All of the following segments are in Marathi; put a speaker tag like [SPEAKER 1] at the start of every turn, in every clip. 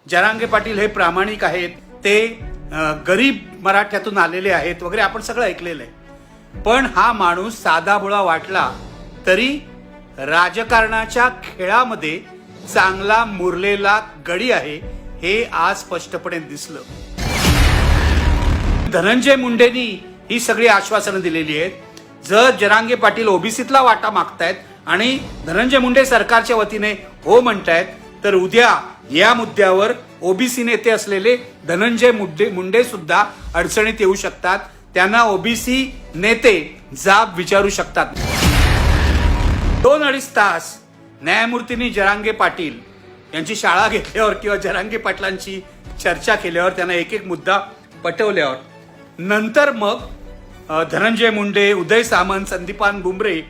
[SPEAKER 1] जरांगे पाटील हे प्रामाणिक आहेत, ते गरीब मराठ्यातून आलेले आहेत वगैरे आपण सगळं ऐकलेलं आहे। पण हा माणूस साधाभोळा वाटला तरी राजकारणाच्या खेळामध्ये चांगला मुरलेला गडी आहे हे आज स्पष्टपणे दिसलं। धनंजय मुंडेंनी ही सगळी आश्वासनं दिलेली आहेत। जर जरांगे पाटील ओबीसीतला वाटा मागतायत आणि धनंजय मुंडे सरकारच्या वतीने हो म्हणतायत तर उद्या या मुद्द्यावर ओबीसी नेते असलेले धनंजय मुंडे सुद्धा अडचणीत येऊ शकतात। त्यांना ओबीसी नेते जाब विचारू शकतात। 2-2.5 तास न्यायमूर्तींनी जरांगे पाटील यांची शाळा घेतल्यावर किंवा जरांगे पाटलांची चर्चा केल्यावर त्यांना एक एक मुद्दा पटवल्यावर नंतर मग धनंजय मुंडे, उदय सामंत, संदीपान भुमरे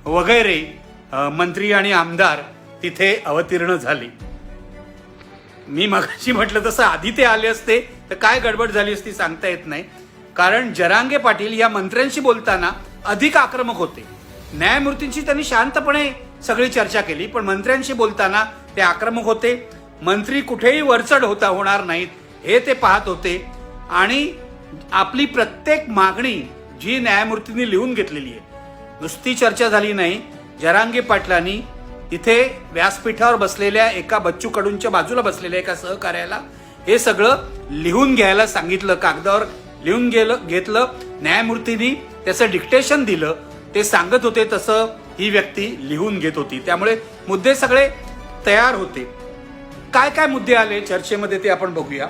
[SPEAKER 1] वगैरे मंत्री आणि आमदार तिथे अवतीर्ण झाले। मी मगाशी म्हटलं तसं आधी ते आले असते तर काय गडबड झाली असती सांगता येत नाही। कारण जरांगे पाटील या मंत्र्यांशी बोलताना अधिक आक्रमक होते। न्यायमूर्तींची त्यांनी शांतपणे सगळी चर्चा केली, पण मंत्र्यांशी बोलताना ते आक्रमक होते। मंत्री कुठेही वरचढ होणार नाहीत हे ते पाहत होते आणि आपली प्रत्येक मागणी जी न्यायमूर्तींनी लिहून घेतलेली आहे, नुसती चर्चा झाली नाही, जरांगे पाटलांनी तिथे व्यासपीठावर बसलेल्या एका बच्चू कडूंच्या बाजूला बसलेल्या एका सहकार्याला हे सगळं लिहून घ्यायला सांगितलं, कागदावर लिहून घेतलं। न्यायमूर्तींनी त्याचं डिक्टेशन दिलं, ते सांगत होते तसं ही व्यक्ती लिहून घेत होती। त्यामुळे मुद्दे सगळे तयार होते। काय काय मुद्दे आले चर्चेमध्ये ते आपण बघूया।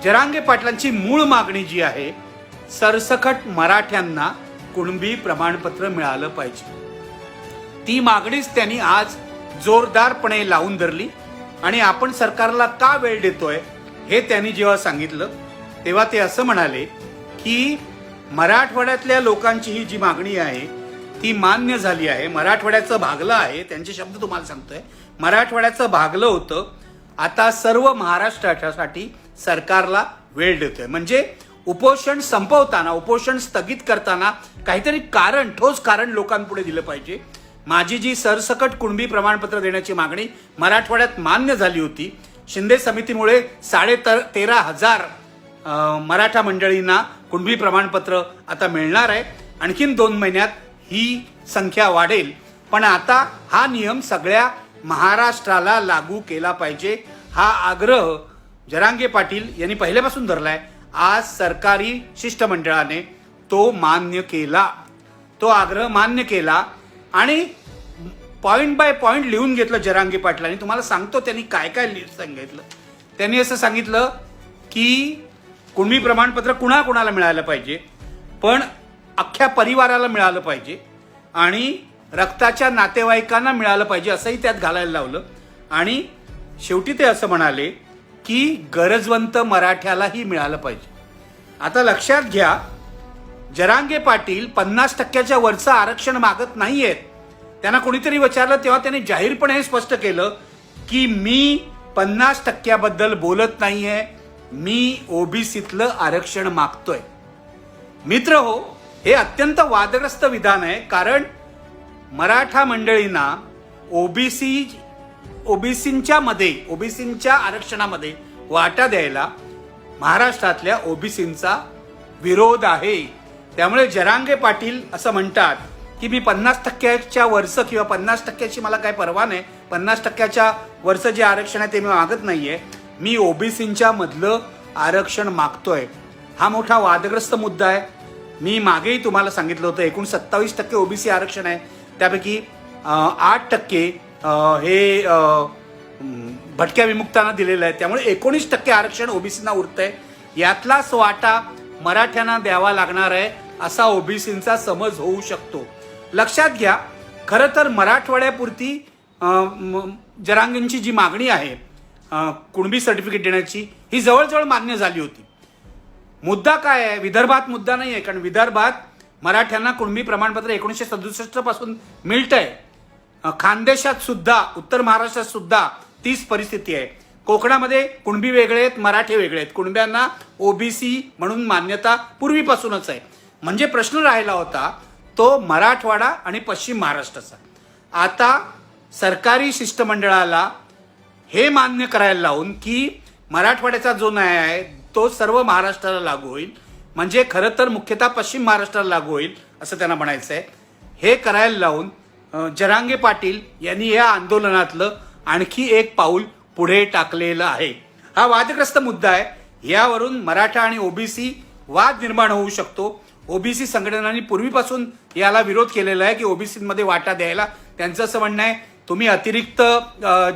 [SPEAKER 1] जरांगे पाटलांची मूळ मागणी जी आहे, सरसकट मराठ्यांना कुणबी प्रमाणपत्र मिळालं पाहिजे, ती मागणीच त्यांनी आज जोरदारपणे लावून धरली। आणि आपण सरकारला का वेळ देतोय हे त्यांनी जेव्हा सांगितलं तेव्हा ते असं म्हणाले की मराठवाड्यातल्या लोकांची ही जी मागणी आहे ती मान्य झाली आहे, मराठवाड्याचं भागलं आहे। त्यांचे शब्द तुम्हाला सांगतोय, मराठवाड्याचं भागलं होतं, आता सर्व महाराष्ट्रासाठी सरकारला वेळ देतोय। म्हणजे उपोषण संपवताना, उपोषण स्थगित करताना काहीतरी कारण, ठोस कारण लोकांपुढे दिलं पाहिजे। माझी जी सरसकट कुणबी प्रमाणपत्र देण्याची मागणी मराठवाड्यात मान्य झाली होती, शिंदे समितीमुळे 13,500 मराठा मंडळींना कुणबी प्रमाणपत्र आता मिळणार आहे। आणखीन 2 महिन्यात ही संख्या वाढेल, पण आता हा नियम सगळ्या महाराष्ट्राला लागू केला पाहिजे हा आग्रह जरांगे पाटील यांनी पहिल्यापासून धरलाय। आज सरकारी शिष्टमंडळाने तो मान्य केला, तो आग्रह मान्य केला आणि पॉइंट बाय पॉइंट लिहून घेतलं जरांगे पाटलांनी। तुम्हाला सांगतो त्यांनी काय काय सांगितलं। त्यांनी असं सांगितलं की कुणबी प्रमाणपत्र कुणाकुणाला मिळालं पाहिजे, पण अख्ख्या परिवाराला मिळालं पाहिजे आणि रक्ताच्या नातेवाईकांना मिळालं पाहिजे असंही त्यात घालायला लावलं। आणि शेवटी ते असं म्हणाले की गरजवंत मराठ्यालाही मिळालं पाहिजे। आता लक्षात घ्या, जरांगे पाटील 50% वरचं आरक्षण मागत नाहीयेत। त्यांना कोणीतरी विचारलं तेव्हा त्यांनी जाहीरपणे हे स्पष्ट केलं की मी 50% बद्दल बोलत नाहीये, मी ओबीसीतलं आरक्षण मागतोय। मित्र हो, हे अत्यंत वादग्रस्त विधान आहे, कारण मराठा मंडळींना ओबीसींच्या आरक्षणामध्ये वाटा द्यायला महाराष्ट्रातल्या ओबीसींचा विरोध आहे। त्यामुळे जरांगे पाटील असं म्हणतात की मी 50% वरचं किंवा 50%ची मला काय परवा नाही, 50% वरचं जे आरक्षण आहे ते मी मागत नाहीये, मी ओबीसींच्या मधलं आरक्षण मागतोय। हा मोठा वादग्रस्त मुद्दा आहे। मी मागेही तुम्हाला सांगितलं होतं, एकूण 27% ओबीसी आरक्षण आहे, त्यापैकी 8% हे भटक्या विमुक्तांना दिलेलं आहे। त्यामुळे 19% आरक्षण ओबीसींना उरतंय, यातलाच वाटा मराठ्यांना द्यावा लागणार आहे असा ओबीसींचा समज होऊ शकतो। लक्षात घ्या, खरं तर मराठवाड्यापुरती जरांगेंची जी मागणी आहे कुणबी सर्टिफिकेट देण्याची, ही जवळजवळ मान्य झाली होती। मुद्दा काय आहे, विदर्भात मुद्दा नाही आहे, कारण विदर्भात मराठ्यांना कुणबी प्रमाणपत्र 1967 पासून मिळतंय। खानदेशात सुद्धा, उत्तर महाराष्ट्रात सुद्धा तीच परिस्थिती आहे। कोकणामध्ये कुणबी वेगळे आहेत, मराठी वेगळे आहेत, कुणब्यांना ओबीसी म्हणून मान्यता पूर्वीपासूनच आहे। म्हणजे प्रश्न राहिला होता तो मराठवाडा आणि पश्चिम महाराष्ट्राचा। आता सरकारी शिष्टमंडळाला हे मान्य करायला लावून की मराठवाड्याचा जो न्याय आहे तो सर्व महाराष्ट्राला लागू होईल, म्हणजे खरं तर मुख्यतः पश्चिम महाराष्ट्राला लागू होईल असं त्यांना म्हणायचं आहे. हे करायला लावून जरांगे पाटील यांनी या आंदोलनातलं आणखी एक पाऊल पुढे टाकलेलं आहे. हा वादग्रस्त मुद्दा आहे. यावरून मराठा आणि ओबीसी वाद निर्माण होऊ शकतो. ओबीसी संघटनांनी पूर्वीपासून याला विरोध केलेला आहे की ओबीसीमध्ये वाटा द्यायला. त्यांचं असं म्हणणं आहे तुम्ही अतिरिक्त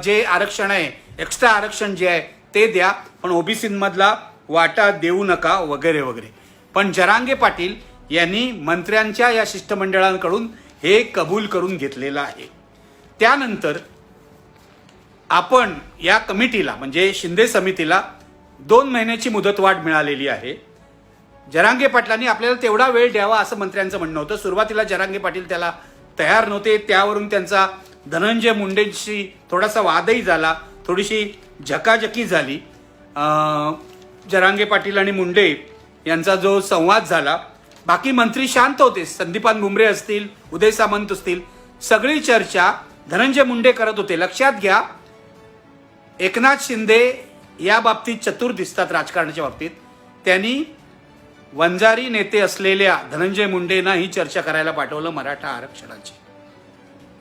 [SPEAKER 1] जे आरक्षण आहे, एक्स्ट्रा आरक्षण जे आहे ते द्या, पण ओबीसीमधला वाटा देऊ नका वगैरे वगैरे. पण जरांगे पाटील यांनी मंत्र्यांच्या या शिष्टमंडळांकडून हे कबूल करून घेतलेलं आहे. त्यानंतर आपण या कमिटीला म्हणजे शिंदे समितीला 2 महिन्याची मुदतवाढ मिळालेली आहे. जरांगे पाटलांनी आपल्याला तेवढा वेळ द्यावा असं मंत्र्यांचं म्हणणं होतं. सुरुवातीला जरांगे पाटील त्याला तयार नव्हते. त्यावरून त्यांचा धनंजय मुंडेंशी थोडासा वादही झाला, थोडीशी झकाझकी झाली. जरांगे पाटील आणि मुंडे यांचा जो संवाद झाला, बाकी मंत्री शांत होते. संदीपान भुमरे असतील, उदय सामंत असतील, सगळी चर्चा धनंजय मुंडे करत होते. लक्षात घ्या, एकनाथ शिंदे या बाबतीत चतुर दिसतात राजकारणाच्या बाबतीत. त्यांनी वंजारी नेते असलेल्या धनंजय मुंडेंना ही चर्चा करायला पाठवलं मराठा आरक्षणाची.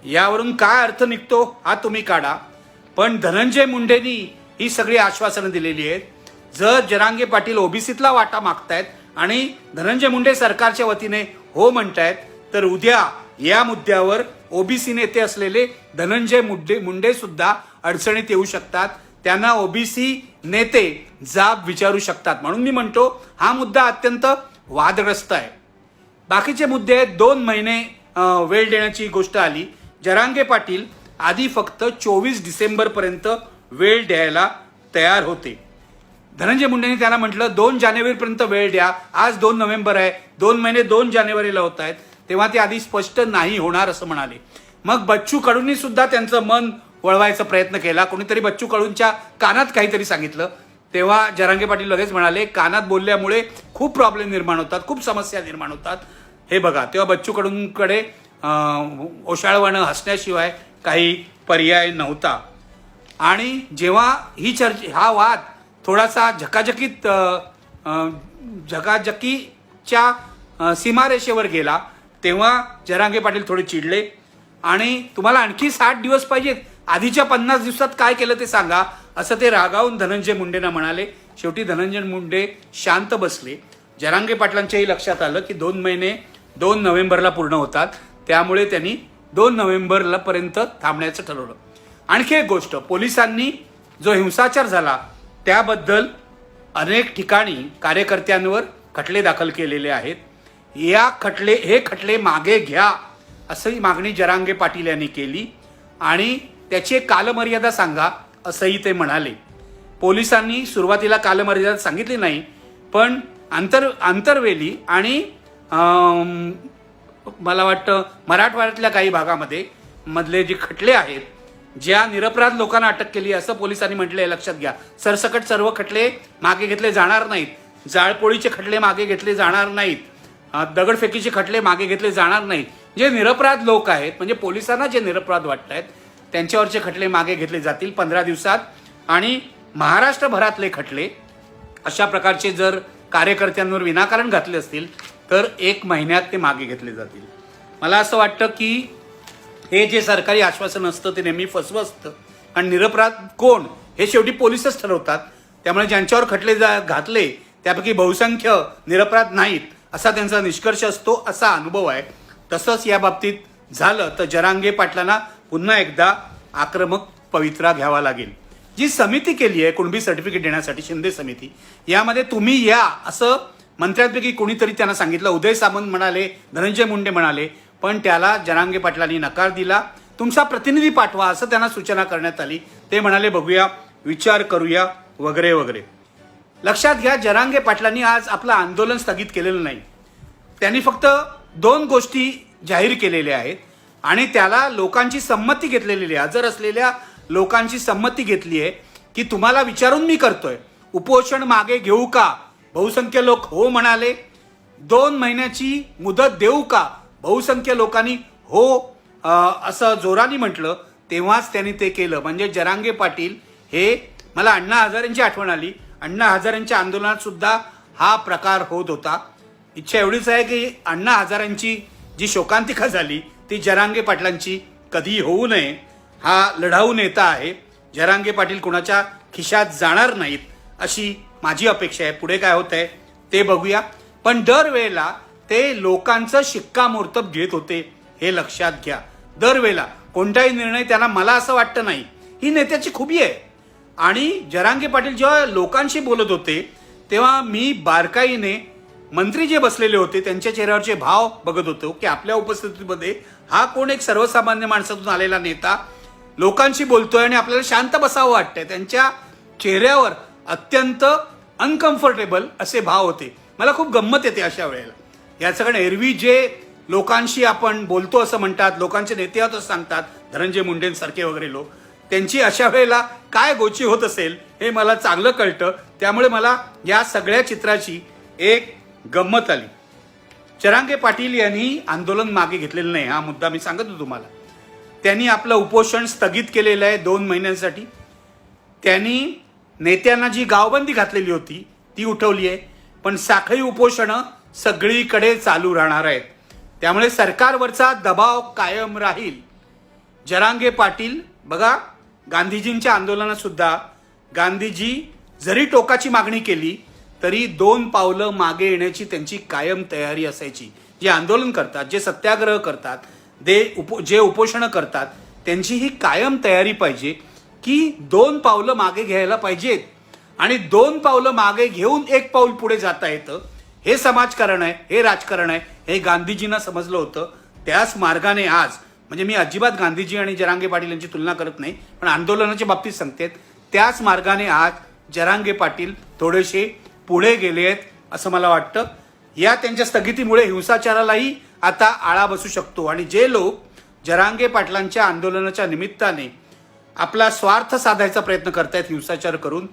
[SPEAKER 1] यावरून काय अर्थ निघतो हा तुम्ही काढा. पण धनंजय मुंडेंनी ही सगळी आश्वासनं दिलेली आहेत. जर जरांगे पाटील ओबीसीतला वाटा मागतायत आणि धनंजय मुंडे सरकारच्या वतीने हो म्हणतायत, तर उद्या या मुद्द्यावर ओबीसी नेते असलेले धनंजय मुंडे सुद्धा अडचणीत येऊ शकतात. त्यांना ओबीसी नेते जाब विचारू शकतात. म्हणून मी म्हणतो हा मुद्दा अत्यंत वादग्रस्त आहे. बाकीचे मुद्दे आहेत. 2 महिने वेळ देण्याची गोष्ट आली. जरांगे पाटील आधी फक्त 24 डिसेंबरपर्यंत वेळ द्यायला तयार होते. धनंजय मुंडेंनी त्यांना म्हटलं 2 जानेवारीपर्यंत वेळ द्या. आज 2 नोव्हेंबर आहे, 2 महिने 2 जानेवारीला होत आहेत. तेव्हा ते आधी स्पष्ट नाही होणार असं म्हणाले. मग बच्चू कडूंनी सुद्धा त्यांचं मन वळवायचा प्रयत्न केला. कोणीतरी बच्चू कडूंच्या कानात काहीतरी सांगितलं. तेव्हा जरांगे पाटील लगेच म्हणाले कानात बोलल्यामुळे खूप प्रॉब्लेम निर्माण होतात, खूप समस्या निर्माण होतात. हे बघा, तेव्हा बच्चू कडूंकडे ओशाळवाणं हसण्याशिवाय काही पर्याय नव्हता. आणि जेव्हा हा वाद थोडासा झकाझकीच्या सीमारेषेवर गेला, तेव्हा जरांगे पाटील थोडे चिडले आणि तुम्हाला आणखी 60 दिवस पाहिजेत, आधीच्या 50 दिवसात काय केलं ते सांगा, असं ते रागावून धनंजय मुंडेंना म्हणाले. शेवटी धनंजय मुंडे शांत बसले. जरांगे पाटलांच्याही लक्षात आलं की 2 महिने 2 नोव्हेंबरला पूर्ण होतात, त्यामुळे त्यांनी 2 नोव्हेंबरला पर्यंत थांबण्याचं ठरवलं. आणखी एक गोष्ट, पोलिसांनी जो हिंसाचार झाला त्याबद्दल अनेक ठिकाणी कार्यकर्त्यांवर खटले दाखल केलेले आहेत. हे खटले मागे घ्या असंही मागणी जरांगे पाटील यांनी केली आणि त्याची एक कालमर्यादा सांगा असंही ते म्हणाले. पोलिसांनी सुरुवातीला कालमर्यादा सांगितली नाही, पण आंतरवेली आणि मला वाटतं मराठवाड्यातल्या काही भागामध्ये मधले जे खटले आहेत, ज्या निरपराध लोकांना अटक केली असं पोलिसांनी म्हटलंय. लक्षात घ्या, सरसकट सर्व खटले मागे घेतले जाणार नाहीत. जाळपोळीचे खटले मागे घेतले जाणार नाहीत. दगडफेकीचे खटले मागे घेतले जाणार नाहीत. जे निरपराध लोक आहेत, म्हणजे पोलिसांना जे निरपराध वाटत आहेत त्यांच्यावरचे खटले मागे घेतले जातील 15 दिवसात. आणि महाराष्ट्रभरातले खटले अशा प्रकारचे जर कार्यकर्त्यांवर विनाकारण घातले असतील तर 1 महिन्यात ते मागे घेतले जातील. मला असं वाटतं की हे जे सरकारी आश्वासन असतं ते नेहमी फसवं असतं आणि निरपराध कोण हे शेवटी पोलिसच ठरवतात. त्यामुळे ज्यांच्यावर खटले घातले त्यापैकी बहुसंख्य निरपराध नाहीत असा त्यांचा निष्कर्ष असतो, असा अनुभव आहे. तसंच या बाबतीत झालं तर जरांगे पाटलांना पुन्हा एकदा आक्रमक पवित्रा घ्यावा लागेल. जी समिती केली आहे कुणबी सर्टिफिकेट देण्यासाठी, शिंदे समिती, यामध्ये तुम्ही या असं मंत्र्यांपैकी कोणीतरी त्यांना सांगितलं. उदय सामंत म्हणाले, धनंजय मुंडे म्हणाले, पण त्याला जरांगे पाटलांनी नकार दिला. तुमचा प्रतिनिधी पाठवा असं त्यांना सूचना करण्यात आली. ते म्हणाले बघूया, विचार करूया वगैरे वगैरे. लक्षात घ्या, जरांगे पाटलांनी आज आपलं आंदोलन स्थगित केलेलं नाही. त्यांनी फक्त 2 गोष्टी जाहीर केलेल्या आहेत आणि त्याला लोकांची संमती घेतलेली आहे. हजर असलेल्या लोकांची संमती घेतली आहे की तुम्हाला विचारून मी करतोय, उपोषण मागे घेऊ का? बहुसंख्य लोक हो म्हणाले. 2 महिन्याची मुदत देऊ का? बहुसंख्य लोकांनी हो असं जोराने म्हटलं. तेव्हाच त्यांनी ते केलं. म्हणजे जरांगे पाटील हे मला अण्णा हजारेंची आठवण आली. अण्णा हजारेंच्या आंदोलनात सुद्धा हा प्रकार होत होता. इच्छा एवढीच आहे की अण्णा हजारेंची जी शोकांतिका झाली ती जरांगे पाटलांची कधी होऊ नये. हा लढाऊ नेता आहे. जरांगे पाटील कुणाच्या खिशात जाणार नाहीत अशी माझी अपेक्षा आहे. पुढे काय होत आहे ते बघूया. पण दरवेळेला ते लोकांचं शिक्कामोर्तब घेत होते हे लक्षात घ्या. दरवेळेला कोणताही निर्णय त्यांना मला असं वाटतं नाही, ही नेत्याची खुबी आहे. आणि जरांगे पाटील जेव्हा लोकांशी बोलत होते तेव्हा मी बारकाईने मंत्री जे बसलेले होते त्यांच्या चेहऱ्यावरचे भाव बघत होतो की आपल्या उपस्थितीमध्ये हा कोण एक सर्वसामान्य माणसातून आलेला नेता लोकांशी बोलतोय आणि आपल्याला शांत बसावं वाटतंय. त्यांच्या चेहऱ्यावर अत्यंत अनकम्फर्टेबल असे भाव होते. मला खूप गंमत येते अशा वेळेला. याचं कारण एरवी जे लोकांशी आपण बोलतो असं म्हणतात, लोकांचे नेते आहोत असं सांगतात, धनंजय मुंडेंसारखे वगैरे लोक, त्यांची अशा वेळेला काय गोची होत असेल हे मला चांगलं कळतं. त्यामुळे मला या सगळ्या चित्राची एक गंमत आली. जरांगे पाटील यांनी आंदोलन मागे घेतलेलं नाही, हा मुद्दा मी सांगत होतो तुम्हाला. त्यांनी आपलं उपोषण स्थगित केलेलं आहे 2 महिन्यांसाठी. त्यांनी नेत्यांना जी गावबंदी घातलेली होती ती उठवली आहे. पण साखळी उपोषणं सगळीकडे चालू राहणार आहेत. त्यामुळे सरकारवरचा दबाव कायम राहील. जरांगे पाटील बघा, गांधीजींच्या आंदोलनात सुद्धा गांधीजी जरी टोकाची मागणी केली तरी 2 पावलं मागे येण्याची त्यांची कायम तयारी असायची. जे आंदोलन करतात, जे सत्याग्रह करतात, जे उपोषणं करतात, त्यांची ही कायम तयारी पाहिजे की 2 पावलं मागे घ्यायला पाहिजेत. आणि 2 पावलं मागे घेऊन 1 पाऊल पुढे जाता येतं. हे समाजकारण आहे, हे राजकारण आहे, हे गांधीजींना समजलं होतं. त्याच मार्गाने आज, म्हणजे मी अजिबात गांधीजी आणि जरांगे पाटील यांची तुलना करत नाही, पण आंदोलनाच्या बाबतीत सांगते, त्याच मार्गाने आज जरांगे पाटील थोडेसे पुढे गेले आहेत असं मला वाटतं. या त्यांच्या स्थगितीमुळे हिंसाचारालाही आता आळा बसू शकतो. आणि जे लोक जरांगे पाटलांच्या आंदोलनाच्या निमित्ताने आपला स्वार्थ साधायचा प्रयत्न करतायत हिंसाचार करून,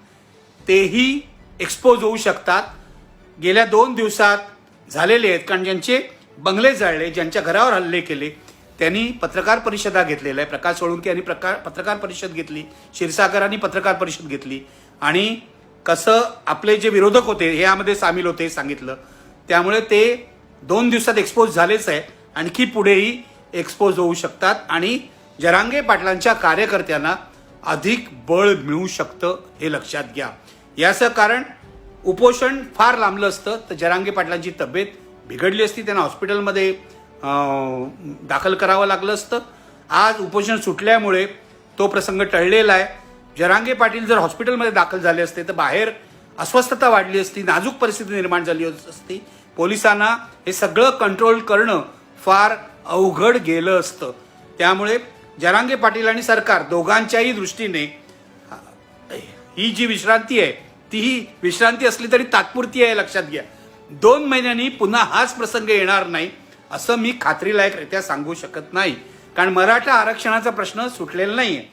[SPEAKER 1] तेही एक्सपोज होऊ शकतात. गेल्या 2 दिवसात झालेले आहेत. कारण ज्यांचे बंगले जाळले, ज्यांच्या घरावर हल्ले केले, त्यांनी पत्रकार परिषदा घेतलेल्या आहे. प्रकाश सोळुंके यांनी पत्रकार परिषद घेतली, क्षीरसागरांनी पत्रकार परिषद घेतली आणि कसं आपले जे विरोधक होते हे यामध्ये सामील होते सांगितलं. त्यामुळे ते 2 दिवसात एक्सपोज झालेच आहे, आणखी पुढेही एक्सपोज होऊ शकतात आणि जरांगे पाटलांच्या कार्यकर्त्यांना अधिक बळ मिळू शकतं हे लक्षात घ्या. याचं कारण उपोषण फार लांबलं असतं तर जरांगे पाटलांची तब्येत बिघडली असती, त्यांना हॉस्पिटलमध्ये दाखल करावं लागलं असतं. आज उपोषण सुटल्यामुळे तो प्रसंग टळलेला आहे. जरांगे पाटील जर हॉस्पिटलमध्ये दाखल झाले असते तर बाहेर अस्वस्थता वाढली असती, नाजूक परिस्थिती निर्माण झाली असती. पोलिसांना हे सगळं कंट्रोल करणं फार अवघड गेलं असतं. त्यामुळे जरांगे पाटील आणि सरकार दोघांच्याही दृष्टीने ही जी विश्रांती आहे तीही विश्रांती असली तरी तात्पुरती आहे, लक्षात घ्या. 2 महिन्यांनी पुन्हा हाच प्रसंग येणार नाही असं मी खात्रीलायकरित्या सांगू शकत नाही. कारण मराठा आरक्षणाचा प्रश्न सुटलेला नाही आहे.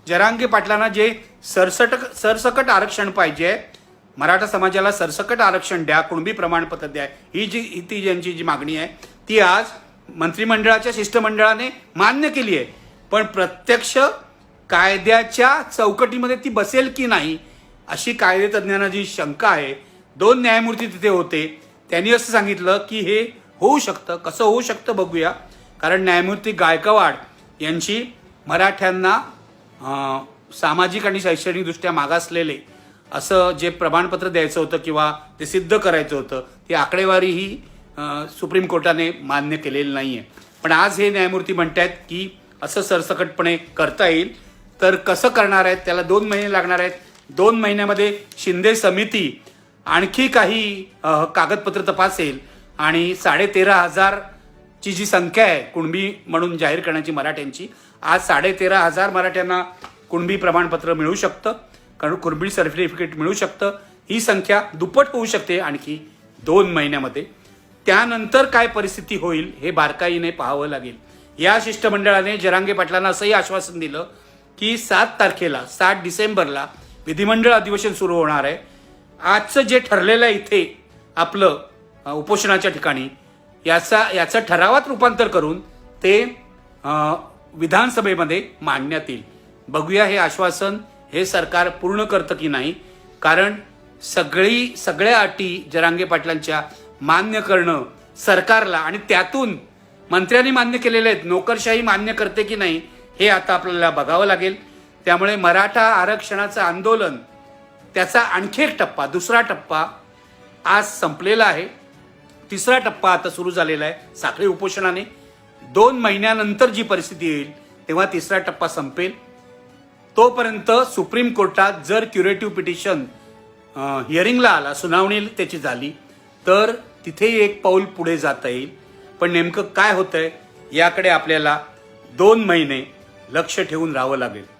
[SPEAKER 1] जरांगे पाटलांना जे सरसकट आरक्षण पाहिजे आहे, मराठा समाजाला सरसकट आरक्षण द्या, कुणबी प्रमाणपत्र द्या, ती ज्यांची जी मागणी आहे ती आज मंत्रिमंडळाच्या शिष्टमंडळाने मान्य केली आहे. पण प्रत्यक्ष कायद्याच्या चौकटीमध्ये ती बसेल की नाही अशी कायदेतज्ञांना जी शंका आहे. 2 न्यायमूर्ती तिथे होते, त्यांनी असं सांगितलं की हे होऊ शकतं. कसं होऊ शकतं बघूया. कारण न्यायमूर्ती गायकवाड यांची मराठ्यांना सामाजिक आणि शैक्षणिकदृष्ट्या मागासलेले असं जे प्रमाणपत्र द्यायचं होतं किंवा ते सिद्ध करायचं होतं, ती आकडेवारी ही सुप्रीम कोर्टाने मान्य केलेली नाही आहे. पण आज हे न्यायमूर्ती म्हणतात की असं सरसकटपणे करता येईल. तर कसं करणार आहेत, त्याला 2 महिने लागणार आहेत. 2 महिन्यामध्ये शिंदे समिती आणखी काही कागदपत्र तपासेल आणि 13,500 ची जी संख्या आहे कुणबी म्हणून जाहीर करण्याची मराठ्यांची, आज 13,500 मराठ्यांना कुणबी प्रमाणपत्र मिळू शकतं, कारण कुणबी सर्टिफिकेट मिळू शकतं. ही संख्या दुप्पट होऊ शकते आणखी 2 महिन्यामध्ये. त्यानंतर काय परिस्थिती होईल हे बारकाईने पाहावं लागेल. या शिष्टमंडळाने जरांगे पाटलांना असंही आश्वासन दिलं की 7 डिसेंबरला विधिमंडळ अधिवेशन सुरू होणार आहे. आजचं जे ठरलेलं आहे इथे आपलं उपोषणाच्या ठिकाणी याचं ठरावात रूपांतर करून ते विधानसभेमध्ये मांडण्यात येईल. बघूया हे आश्वासन हे सरकार पूर्ण करतं की नाही, कारण सगळ्या अटी जरांगे पाटलांच्या मान्य करणं सरकारला, आणि त्यातून मंत्र्यांनी मान्य केलेले आहेत, नोकरशाही मान्य करते की नाही हे आता आपल्याला बघावं लागेल. त्यामुळे मराठा आरक्षणाचं आंदोलन त्याचा आणखी एक टप्पा, दुसरा टप्पा आज संपलेला आहे. तिसरा टप्पा आता सुरू झालेला आहे साखळी उपोषणाने. 2 महिन्यानंतर जी परिस्थिती येईल तेव्हा तिसरा टप्पा संपेल. तोपर्यंत सुप्रीम कोर्टात जर क्युरेटिव्ह पिटिशन हिअरिंगला आला, सुनावणी त्याची झाली, तर तिथेही एक पाऊल पुढे जाता येईल. पण नेमकं काय होतंय याकडे आपल्याला 2 महिने लक्ष ठेवून राहावं लागेल.